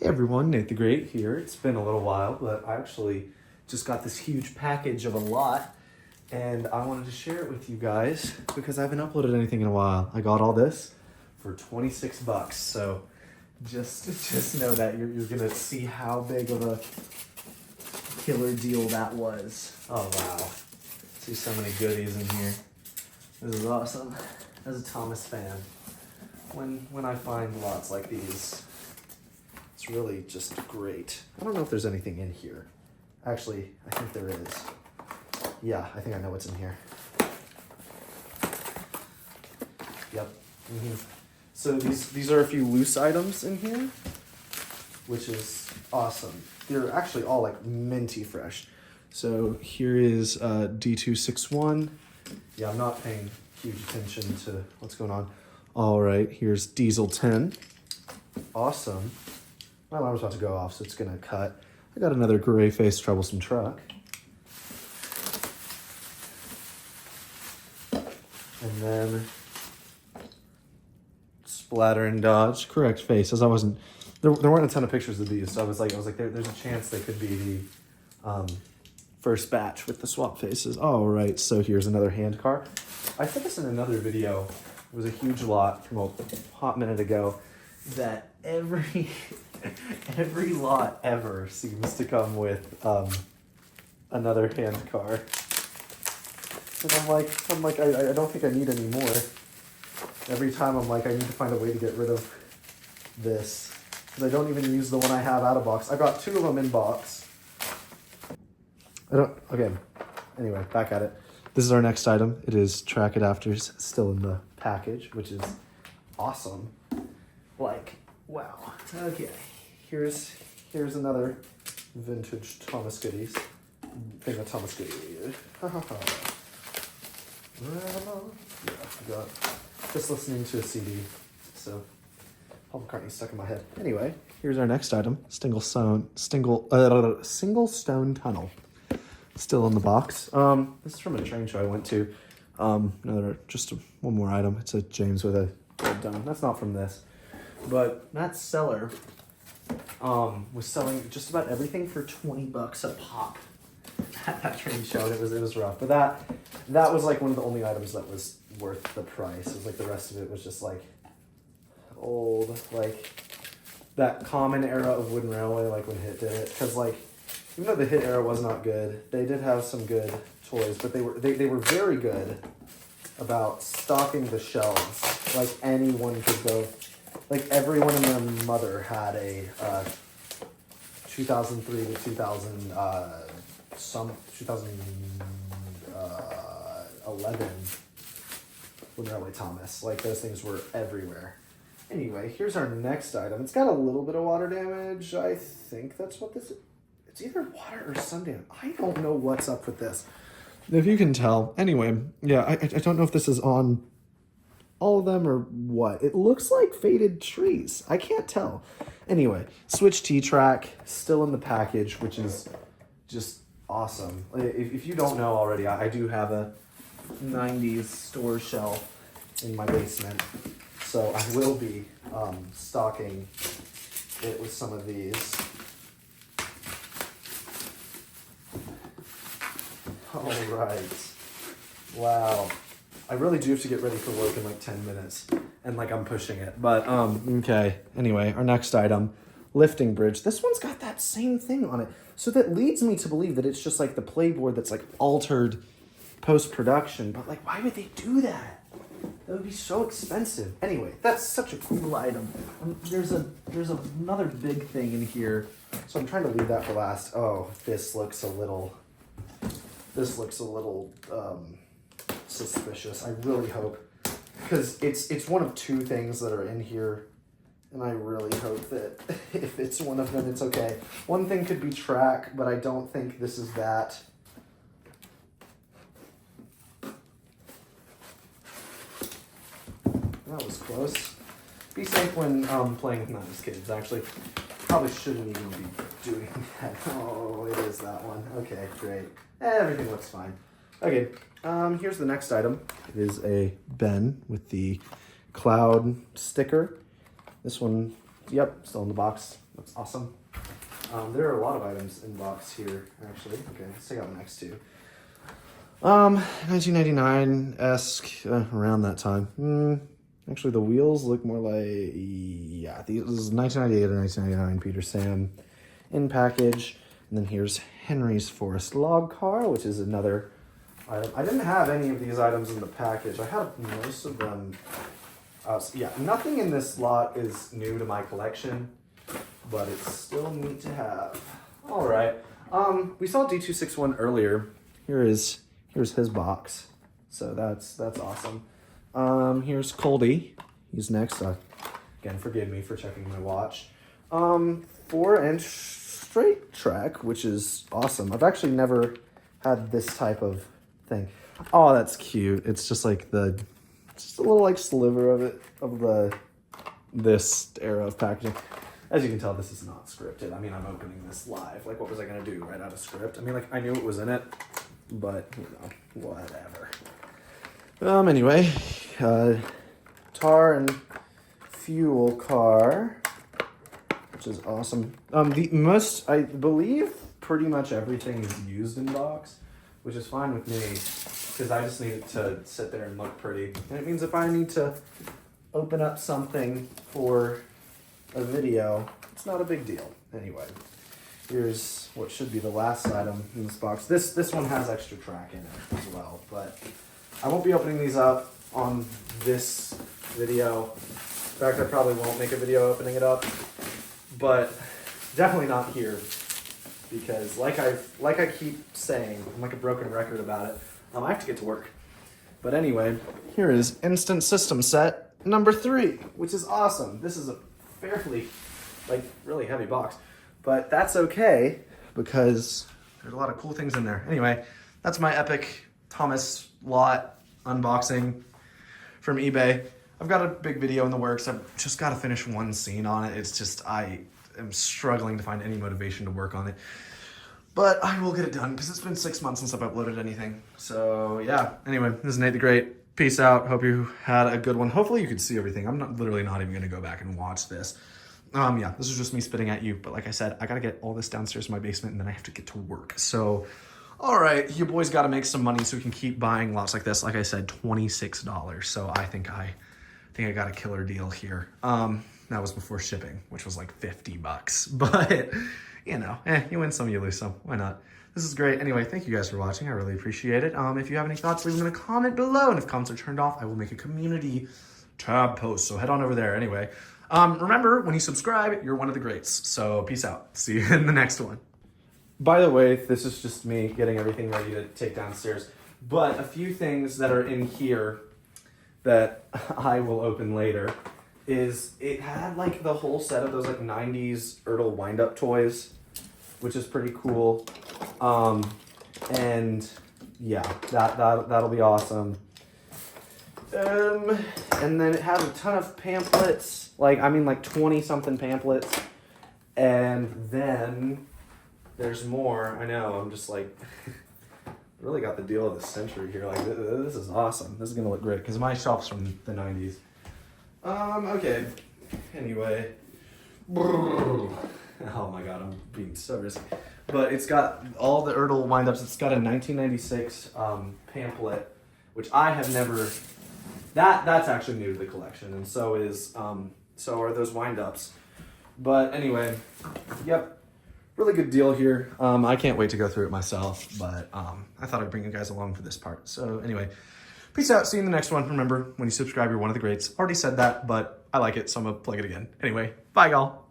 Hey everyone, Nate the Great here. It's been a little while, but I actually just got this huge package of a lot and I wanted to share it with you guys because I haven't uploaded anything in a while. I got all this for 26 bucks, so just know that you're gonna see how big of a killer deal that was. Oh wow, see so many goodies in here. This is awesome. As a Thomas fan, when I find lots like these, it's really just great. I don't know if there's anything in here. Actually, I think there is. Yeah, I think I know what's in here. Yep. So these are a few loose items in here, which is awesome. They're actually all like minty fresh. So here is D261. Yeah, I'm not paying huge attention to what's going on. All right, here's Diesel 10. Awesome. My alarm's about to go off, so it's gonna cut. I got another gray-faced troublesome truck. And then Splatter and Dodge, correct face. As I wasn't, there weren't a ton of pictures of these, so I was like, there's a chance they could be the first batch with the swap faces. All right, so here's another hand car. I said this in another video. It was a huge lot from a hot minute ago that every lot ever seems to come with another hand car. And I'm like, I don't think I need any more. Every time I'm like, I need to find a way to get rid of this. Because I don't even use the one I have out of box. I got two of them in box. Okay. Anyway, back at it. This is our next item. It is track adapters still in the package, which is awesome. Like, wow. Okay, here's another vintage Thomas Goodies thing of Thomas Goodies. Yeah, I got just listening to a CD, so Paul McCartney stuck in my head. Anyway, here's our next item: single stone tunnel, still in the box. This is from a train show I went to. One more item. It's a James with a gold dome. That's not from this. But that seller was selling just about everything for 20 bucks a pop at that train show. And it was rough. But that was like one of the only items that was worth the price. It was like the rest of it was just like old, like that common era of wooden railway, like when Hit did it. Because like even though the Hit era was not good, they did have some good toys, but they were very good about stocking the shelves. Like anyone could go. Like everyone and their mother had a 2003 to 2011 Wooden Railway Thomas. Like those things were everywhere. Anyway, here's our next item. It's got a little bit of water damage. I think that's what this is. It's either water or sun damage. I don't know what's up with this. If you can tell. Anyway, yeah, I don't know if this is on all of them or what. It looks like faded trees. I can't tell. Anyway, Switch T-Track still in the package, which is just awesome. If you don't know already, I do have a 90s store shelf in my basement, so I will be stocking it with some of these. All right. Wow. I really do have to get ready for work in like 10 minutes, and like I'm pushing it, but okay. Anyway, our next item, lifting bridge. This one's got that same thing on it, so that leads me to believe that it's just like the playboard that's like altered post-production, but like why would they do that? That would be so expensive. Anyway, that's such a cool item. There's another big thing in here, so I'm trying to leave that for last. Oh, this looks a little suspicious. I really hope, because it's one of two things that are in here, and I really hope that if it's one of them, it's okay. One thing could be track, but I don't think this is that. That was close. Be safe when playing with Nana's kids, actually. Probably shouldn't even be doing that. Oh, it is that one. Okay, great. Everything looks fine. Okay, here's the next item. It is a Ben with the cloud sticker. This one, yep, still in the box. Looks awesome. There are a lot of items in box here, actually. Okay, let's take out the next two. 1999-esque, around that time. Actually, the wheels look more like, yeah, this is 1998 or 1999 Peter Sam in package. And then here's Henry's Forest Log Car, which is another item. I didn't have any of these items in the package. I had most of them. Yeah, nothing in this lot is new to my collection, but it's still neat to have. All right. We saw D261 earlier. Here's his box. So that's awesome. Here's Coldy. He's next. Again, forgive me for checking my watch. 4-inch straight track, which is awesome. I've actually never had this type of thing. Oh, that's cute. It's just like just a little like sliver of it, of this era of packaging. As you can tell, this is not scripted. I mean, I'm opening this live. Like, what was I gonna do? Write out a script? I mean, like, I knew it was in it, but, you know, whatever. Anyway, tar and fuel car, which is awesome. I believe pretty much everything is used in box, which is fine with me, because I just need it to sit there and look pretty. And it means if I need to open up something for a video, it's not a big deal. Anyway, here's what should be the last item in this box. This one has extra track in it as well, but I won't be opening these up on this video. In fact, I probably won't make a video opening it up, but definitely not here, because like I keep saying, I'm like a broken record about it. I have to get to work. But anyway, here is Instant System Set number 3, which is awesome. This is a fairly, like, really heavy box, but that's okay because there's a lot of cool things in there. Anyway, that's my epic Thomas lot unboxing from eBay. I've got a big video in the works. I've just got to finish one scene on it. It's just, I am struggling to find any motivation to work on it. But I will get it done because it's been 6 months since I've uploaded anything. So yeah, anyway, this is Nate the Great. Peace out. Hope you had a good one. Hopefully you could see everything. I'm literally not even going to go back and watch this. Yeah, this is just me spitting at you. But like I said, I got to get all this downstairs in my basement and then I have to get to work. So, all right, you boys got to make some money so we can keep buying lots like this. Like I said, $26. So I think I got a killer deal here. That was before shipping, which was like $50. But you know, you win some, you lose some. Why not? This is great. Anyway, thank you guys for watching. I really appreciate it. If you have any thoughts, leave them in a comment below. And if comments are turned off, I will make a community tab post. So head on over there. Anyway, remember, when you subscribe, you're one of the greats. So peace out. See you in the next one. By the way, this is just me getting everything ready to take downstairs. But a few things that are in here that I will open later is it had like the whole set of those like 90s Ertl wind-up toys, which is pretty cool. And yeah, that'll be awesome. And then it has a ton of pamphlets, like 20 something pamphlets. And then there's more. I know, I'm just like really got the deal of the century here. Like, this is awesome. This is gonna look great because my shelf's from the 90s. Okay. Anyway. Oh my god, I'm being so risky. But it's got all the Ertl wind-ups. It's got a 1996 pamphlet, which I have never... That's actually new to the collection, and so are those wind-ups. But anyway, yep. Really good deal here. I can't wait to go through it myself, but I thought I'd bring you guys along for this part. So anyway, peace out. See you in the next one. Remember, when you subscribe, you're one of the greats. Already said that, but I like it, so I'm going to plug it again. Anyway, bye, y'all.